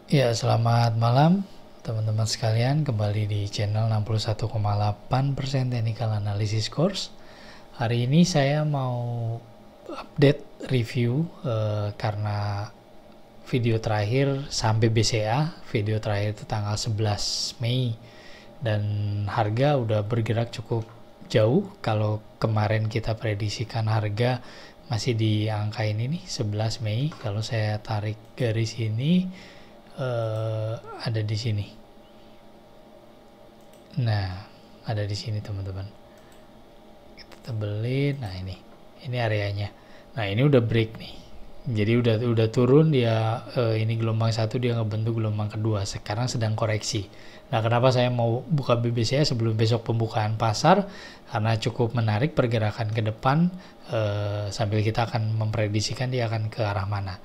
Ya, selamat malam teman-teman sekalian, kembali di channel 61,8% Technical Analysis Course. Hari ini saya mau update review karena video terakhir sampai BCA, video terakhir itu tanggal 11 Mei dan harga udah bergerak cukup jauh. Kalau kemarin kita prediksikan harga masih di angka ini nih, 11 Mei. Kalau saya tarik garis ini ada di sini. Nah, ada di sini teman-teman. Kita tebelin. Nah, ini areanya. Nah, ini udah break nih. Jadi udah turun dia, ini gelombang satu, dia ngebentuk gelombang kedua. Sekarang sedang koreksi. Nah, kenapa saya mau buka BBCA sebelum besok pembukaan pasar? Karena cukup menarik pergerakan ke depan, sambil kita akan memprediksikan dia akan ke arah mana.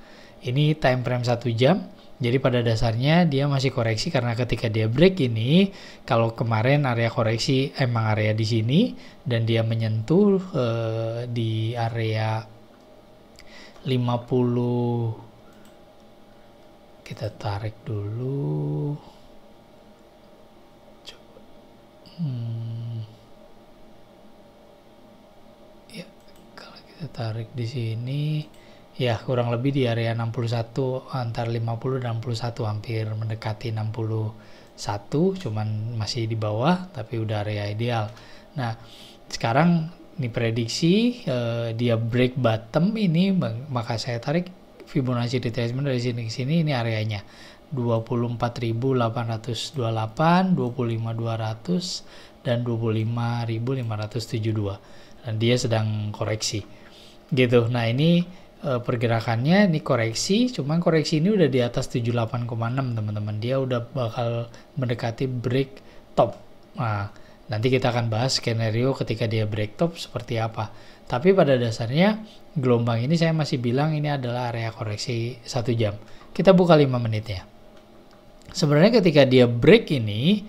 Ini time frame 1 jam. Jadi pada dasarnya dia masih koreksi karena ketika dia break ini, kalau kemarin area koreksi emang area di sini dan dia menyentuh di area 50. Kita tarik dulu. Coba. Ya, kalau kita tarik di sini ya kurang lebih di area 61, antar 50 dan 61, hampir mendekati 61, cuman masih di bawah tapi udah area ideal. Nah, sekarang ini prediksi dia break bottom ini, maka saya tarik Fibonacci retracement dari sini ke sini. Ini areanya 24.828, 25.200 dan 25.572, dan dia sedang koreksi gitu. Nah, ini pergerakannya ini koreksi, cuman koreksi ini udah di atas 78,6 teman-teman. Dia udah bakal mendekati break top. Nah, nanti kita akan bahas skenario ketika dia break top seperti apa. Tapi pada dasarnya gelombang ini saya masih bilang ini adalah area koreksi 1 jam. Kita buka 5 menitnya. Sebenarnya ketika dia break ini,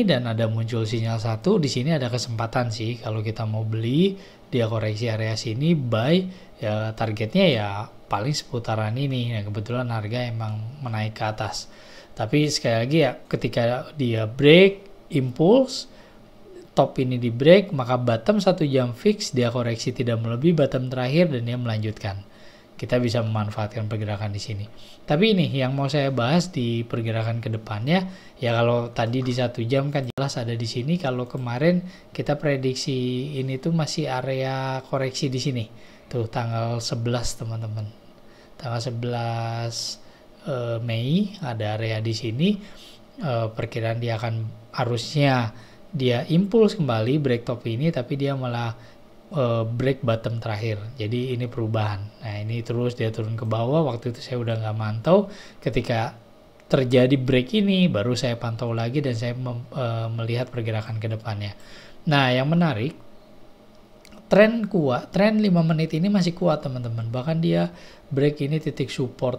dan ada muncul sinyal satu, di sini ada kesempatan sih kalau kita mau beli. Dia koreksi area sini, buy ya, targetnya ya paling seputaran ini. Nah, kebetulan harga emang menaik ke atas. Tapi sekali lagi ya, ketika dia break impulse, top ini di break, maka bottom 1 jam fix, dia koreksi tidak melebihi bottom terakhir dan dia melanjutkan. Kita bisa memanfaatkan pergerakan di sini. Tapi ini yang mau saya bahas di pergerakan ke depannya. Ya, kalau tadi di 1 jam kan jelas ada di sini. Kalau kemarin kita prediksi ini tuh masih area koreksi di sini. Tuh tanggal 11 teman-teman. Tanggal 11 Mei ada area di sini. Perkiraan dia akan, harusnya dia impuls kembali break top ini, tapi dia malah break bottom terakhir. Jadi ini perubahan. Nah, ini terus dia turun ke bawah. Waktu itu saya udah nggak mantau. Ketika terjadi break ini baru saya pantau lagi dan saya melihat pergerakan ke depannya. Nah, yang menarik, tren 5 menit ini masih kuat teman-teman. Bahkan dia break ini titik support,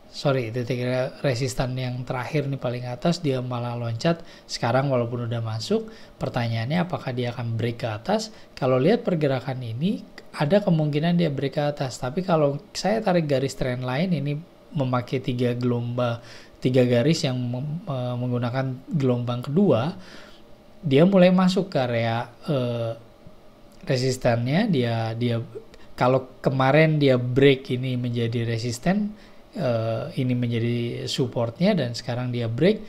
titik resistan yang terakhir nih paling atas, dia malah loncat. Sekarang walaupun udah masuk, pertanyaannya apakah dia akan break ke atas? Kalau lihat pergerakan ini, ada kemungkinan dia break ke atas. Tapi kalau saya tarik garis trend line ini memakai 3 garis yang menggunakan gelombang kedua, dia mulai masuk ke area resistannya. Dia kalau kemarin dia break ini menjadi resisten, ini menjadi supportnya, dan sekarang dia break.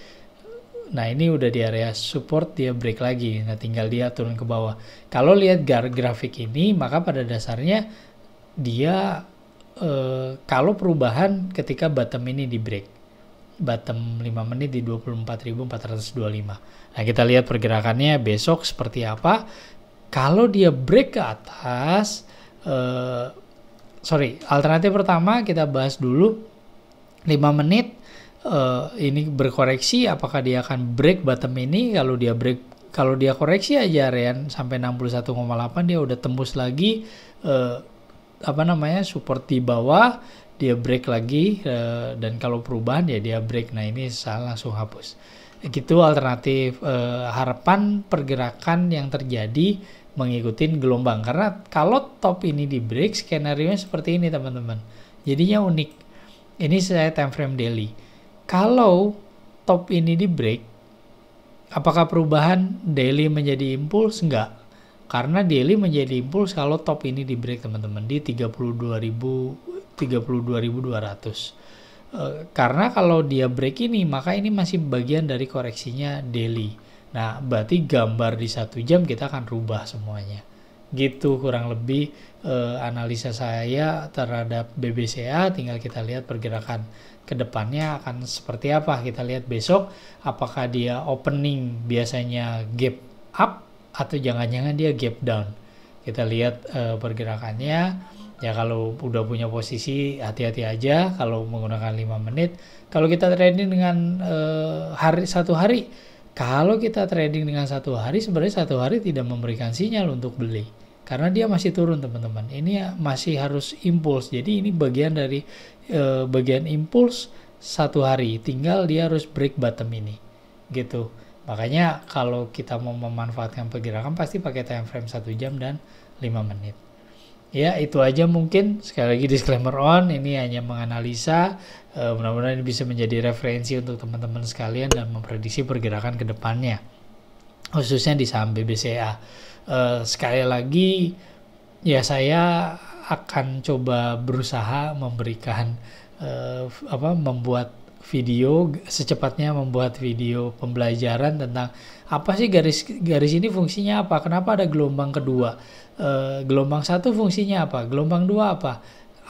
Nah, ini udah di area support, dia break lagi. Nah, tinggal dia turun ke bawah. Kalau lihat grafik ini, maka pada dasarnya dia kalau perubahan ketika bottom ini di break, bottom 5 menit di 24.425. Nah, kita lihat pergerakannya besok seperti apa. Kalau dia break ke atas, alternatif pertama kita bahas dulu 5 menit. Ini berkoreksi, apakah dia akan break bottom ini? Kalau dia koreksi aja area sampai 61,8, dia udah tembus lagi support di bawah, dia break lagi, dan kalau perubahan ya dia break. Nah, ini saya langsung hapus. Gitu alternatif harapan pergerakan yang terjadi mengikuti gelombang. Karena kalau top ini di break, skenario seperti ini teman-teman. Jadinya unik. Ini saya time frame daily. Kalau top ini di break, apakah perubahan daily menjadi impuls? Enggak. Karena daily menjadi impuls kalau top ini di break teman-teman di 32.200. Karena kalau dia break ini, maka ini masih bagian dari koreksinya daily. Nah, berarti gambar di 1 jam kita akan rubah semuanya. Gitu kurang lebih analisa saya terhadap BBCA. Tinggal kita lihat pergerakan ke depannya akan seperti apa. Kita lihat besok apakah dia opening biasanya gap up atau jangan-jangan dia gap down. Kita lihat pergerakannya. Ya kalau udah punya posisi hati-hati aja kalau menggunakan 5 menit. Kalau kita trading dengan satu hari, kalau kita trading dengan 1 hari, sebenarnya 1 hari tidak memberikan sinyal untuk beli. Karena dia masih turun teman-teman. Ini masih harus impuls. Jadi ini bagian dari bagian impuls 1 hari. Tinggal dia harus break bottom ini. Gitu. Makanya kalau kita mau memanfaatkan pergerakan pasti pakai time frame 1 jam dan 5 menit. Ya itu aja mungkin, sekali lagi disclaimer on, ini hanya menganalisa, mudah-mudahan ini bisa menjadi referensi untuk teman-teman sekalian dan memprediksi pergerakan ke depannya, khususnya di saham BBCA. Sekali lagi ya saya akan coba berusaha memberikan membuat video secepatnya, membuat video pembelajaran tentang apa sih garis ini fungsinya apa, kenapa ada gelombang kedua, gelombang 1 fungsinya apa, gelombang 2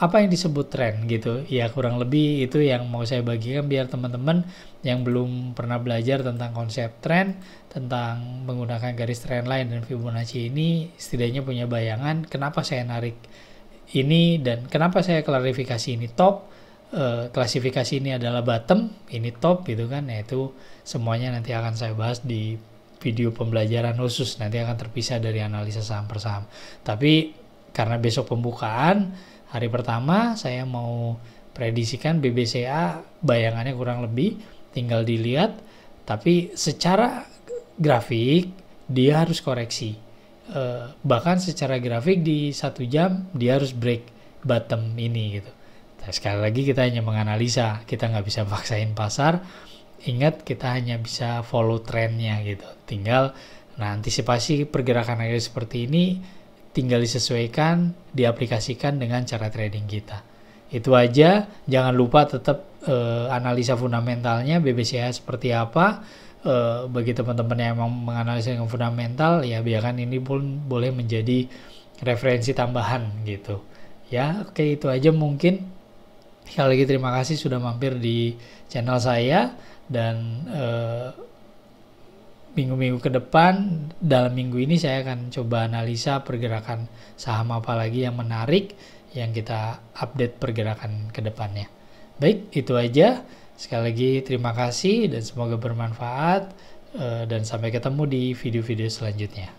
apa yang disebut tren gitu ya. Kurang lebih itu yang mau saya bagikan biar teman-teman yang belum pernah belajar tentang konsep tren, tentang menggunakan garis trend line dan Fibonacci ini setidaknya punya bayangan kenapa saya narik ini dan kenapa saya klarifikasi ini top, klasifikasi ini adalah bottom, ini top gitu kan. Nah itu semuanya nanti akan saya bahas di video pembelajaran khusus, nanti akan terpisah dari analisa saham per saham. Tapi karena besok pembukaan hari pertama, saya mau prediksikan BBCA bayangannya kurang lebih tinggal dilihat, tapi secara grafik dia harus koreksi, bahkan secara grafik di 1 jam dia harus break bottom ini gitu. Nah, sekali lagi kita hanya menganalisa, kita nggak bisa paksain pasar. Ingat kita hanya bisa follow trennya gitu. Tinggal antisipasi pergerakan akhir seperti ini tinggal disesuaikan, diaplikasikan dengan cara trading kita. Itu aja, jangan lupa tetap analisa fundamentalnya BBCA seperti apa. Bagi teman-teman yang memang menganalisa dengan fundamental, ya biarkan ini pun boleh menjadi referensi tambahan gitu. Ya, oke itu aja mungkin. Sekali lagi terima kasih sudah mampir di channel saya. Dan minggu-minggu ke depan, dalam minggu ini saya akan coba analisa pergerakan saham apa lagi yang menarik yang kita update pergerakan ke depannya. Baik, itu aja. Sekali lagi terima kasih dan semoga bermanfaat, dan sampai ketemu di video-video selanjutnya.